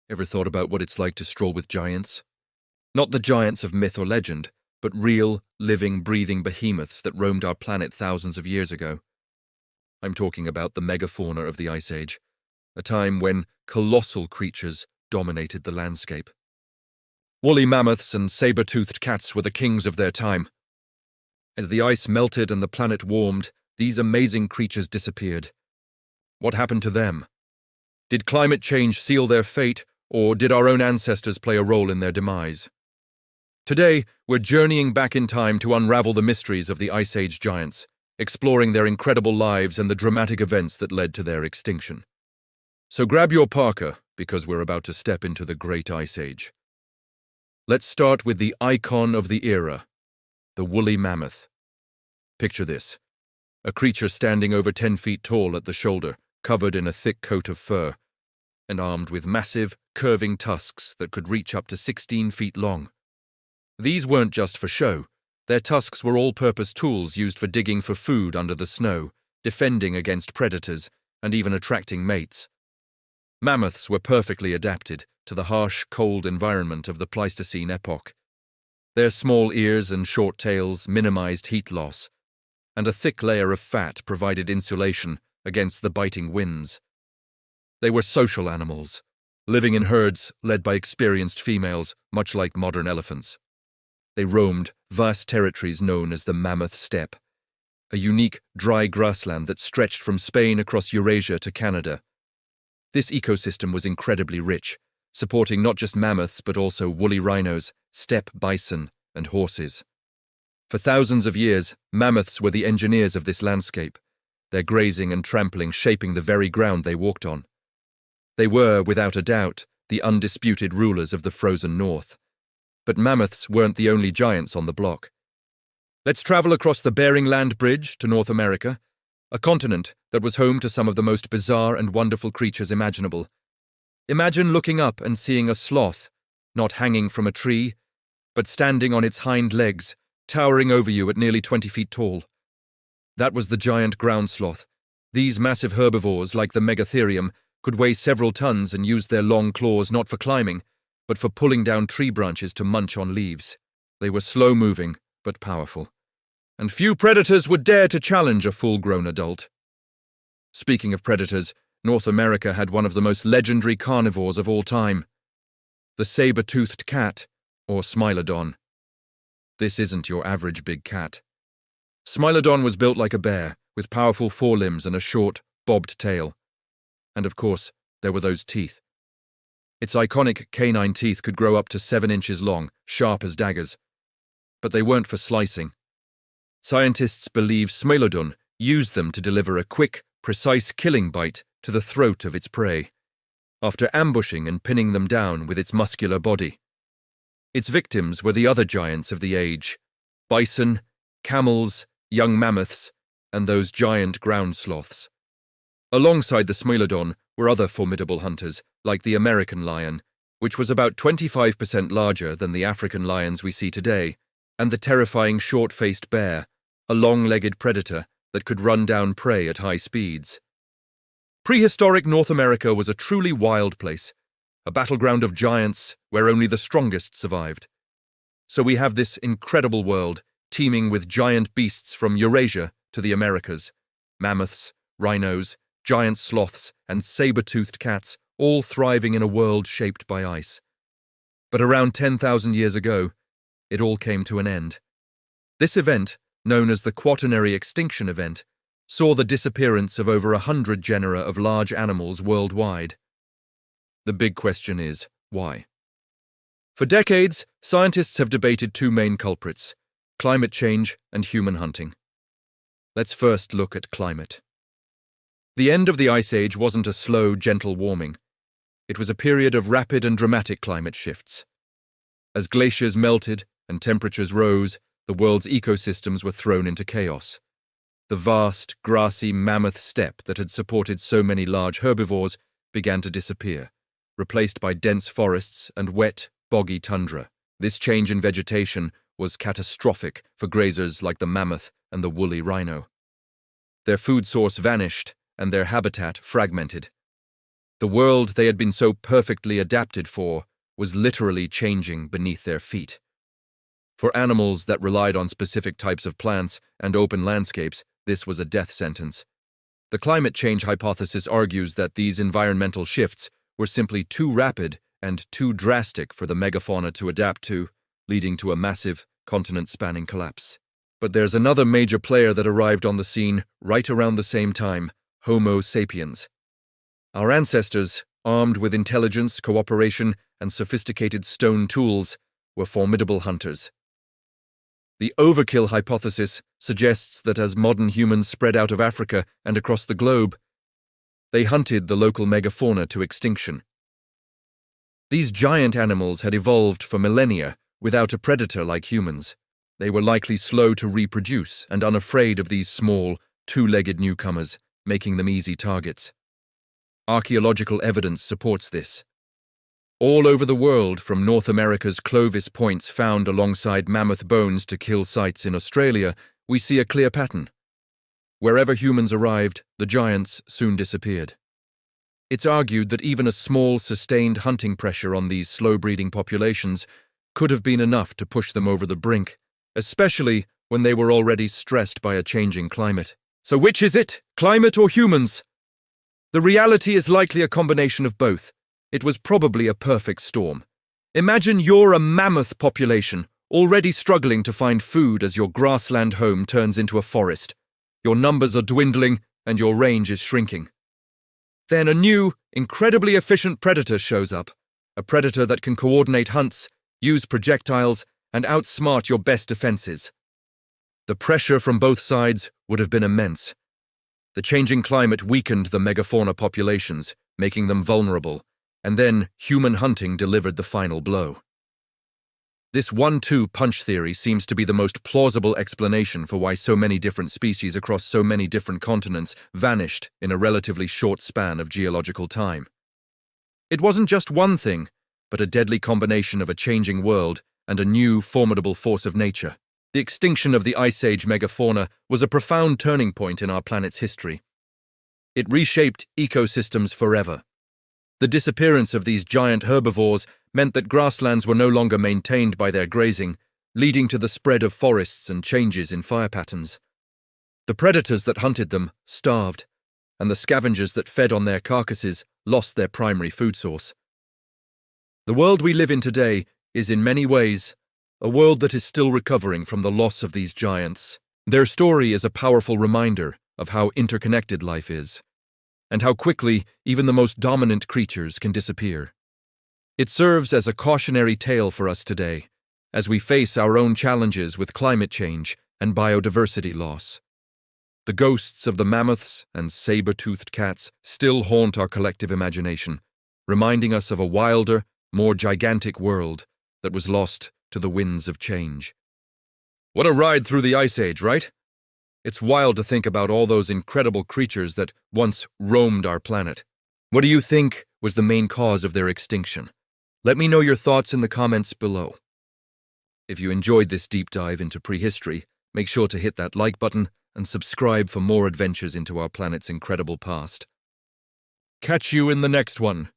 Ever thought about what it's like to stroll with giants? Not the giants of myth or legend, but real, living, breathing behemoths that roamed our planet thousands of years ago. I'm talking about the megafauna of the Ice Age, a time when colossal creatures dominated the landscape. Woolly mammoths and saber-toothed cats were the kings of their time. As the ice melted and the planet warmed, these amazing creatures disappeared. What happened to them? Did climate change seal their fate, or did our own ancestors play a role in their demise? Today, we're journeying back in time to unravel the mysteries of the Ice Age giants, exploring their incredible lives and the dramatic events that led to their extinction. So grab your parka, because we're about to step into the Great Ice Age. Let's start with the icon of the era, the woolly mammoth. Picture this: a creature standing over 10 feet tall at the shoulder, covered in a thick coat of fur, and armed with massive, curving tusks that could reach up to 16 feet long. These weren't just for show. Their tusks were all-purpose tools used for digging for food under the snow, defending against predators, and even attracting mates. Mammoths were perfectly adapted to the harsh, cold environment of the Pleistocene epoch. Their small ears and short tails minimized heat loss, and a thick layer of fat provided insulation against the biting winds. They were social animals, living in herds led by experienced females, much like modern elephants. They roamed vast territories known as the Mammoth Steppe, a unique dry grassland that stretched from Spain across Eurasia to Canada. This ecosystem was incredibly rich, supporting not just mammoths but also woolly rhinos, steppe bison, and horses. For thousands of years, mammoths were the engineers of this landscape, their grazing and trampling shaping the very ground they walked on. They were, without a doubt, the undisputed rulers of the frozen north. But mammoths weren't the only giants on the block. Let's travel across the Bering Land Bridge to North America, a continent that was home to some of the most bizarre and wonderful creatures imaginable. Imagine looking up and seeing a sloth, not hanging from a tree, but standing on its hind legs, towering over you at nearly 20 feet tall. That was the giant ground sloth. These massive herbivores, like the Megatherium, could weigh several tons and used their long claws not for climbing, but for pulling down tree branches to munch on leaves. They were slow-moving, but powerful, and few predators would dare to challenge a full-grown adult. Speaking of predators, North America had one of the most legendary carnivores of all time, the saber-toothed cat, or Smilodon. This isn't your average big cat. Smilodon was built like a bear, with powerful forelimbs and a short, bobbed tail. And of course, there were those teeth. Its iconic canine teeth could grow up to 7 inches long, sharp as daggers. But they weren't for slicing. Scientists believe Smilodon used them to deliver a quick, precise killing bite to the throat of its prey, after ambushing and pinning them down with its muscular body. Its victims were the other giants of the age: bison, camels, young mammoths, and those giant ground sloths. Alongside the Smilodon were other formidable hunters, like the American lion, which was about 25% larger than the African lions we see today, and the terrifying short-faced bear, a long-legged predator that could run down prey at high speeds. Prehistoric North America was a truly wild place, a battleground of giants where only the strongest survived. So we have this incredible world, teeming with giant beasts from Eurasia to the Americas: mammoths, rhinos, giant sloths, and saber-toothed cats, all thriving in a world shaped by ice. But around 10,000 years ago, it all came to an end. This event, known as the Quaternary Extinction event, saw the disappearance of over 100 genera of large animals worldwide. The big question is, why? For decades, scientists have debated two main culprits: climate change and human hunting. Let's first look at climate. The end of the Ice Age wasn't a slow, gentle warming. It was a period of rapid and dramatic climate shifts. As glaciers melted and temperatures rose, the world's ecosystems were thrown into chaos. The vast, grassy Mammoth Steppe that had supported so many large herbivores began to disappear, replaced by dense forests and wet, boggy tundra. This change in vegetation was catastrophic for grazers like the mammoth and the woolly rhino. Their food source vanished, and their habitat fragmented. The world they had been so perfectly adapted for was literally changing beneath their feet. For animals that relied on specific types of plants and open landscapes, this was a death sentence. The climate change hypothesis argues that these environmental shifts were simply too rapid and too drastic for the megafauna to adapt to, leading to a massive, continent-spanning collapse. But there's another major player that arrived on the scene right around the same time: Homo sapiens. Our ancestors, armed with intelligence, cooperation, and sophisticated stone tools, were formidable hunters. The overkill hypothesis suggests that as modern humans spread out of Africa and across the globe, they hunted the local megafauna to extinction. These giant animals had evolved for millennia without a predator like humans. They were likely slow to reproduce and unafraid of these small, two-legged newcomers, making them easy targets. Archaeological evidence supports this. All over the world, from North America's Clovis points found alongside mammoth bones to kill sites in Australia, we see a clear pattern. Wherever humans arrived, the giants soon disappeared. It's argued that even a small, sustained hunting pressure on these slow-breeding populations could have been enough to push them over the brink, especially when they were already stressed by a changing climate. So which is it, climate or humans? The reality is likely a combination of both. It was probably a perfect storm. Imagine you're a mammoth population, already struggling to find food as your grassland home turns into a forest. Your numbers are dwindling and your range is shrinking. Then a new, incredibly efficient predator shows up, a predator that can coordinate hunts, use projectiles, and outsmart your best defenses. The pressure from both sides would have been immense. The changing climate weakened the megafauna populations, making them vulnerable, and then human hunting delivered the final blow. This 1-2 punch theory seems to be the most plausible explanation for why so many different species across so many different continents vanished in a relatively short span of geological time. It wasn't just one thing, but a deadly combination of a changing world and a new, formidable force of nature. The extinction of the Ice Age megafauna was a profound turning point in our planet's history. It reshaped ecosystems forever. The disappearance of these giant herbivores meant that grasslands were no longer maintained by their grazing, leading to the spread of forests and changes in fire patterns. The predators that hunted them starved, and the scavengers that fed on their carcasses lost their primary food source. The world we live in today is in many ways a world that is still recovering from the loss of these giants. Their story is a powerful reminder of how interconnected life is, and how quickly even the most dominant creatures can disappear. It serves as a cautionary tale for us today, as we face our own challenges with climate change and biodiversity loss. The ghosts of the mammoths and saber-toothed cats still haunt our collective imagination, reminding us of a wilder, more gigantic world that was lost to the winds of change. What a ride through the Ice Age, right? It's wild to think about all those incredible creatures that once roamed our planet. What do you think was the main cause of their extinction? Let me know your thoughts in the comments below. If you enjoyed this deep dive into prehistory, make sure to hit that like button and subscribe for more adventures into our planet's incredible past. Catch you in the next one.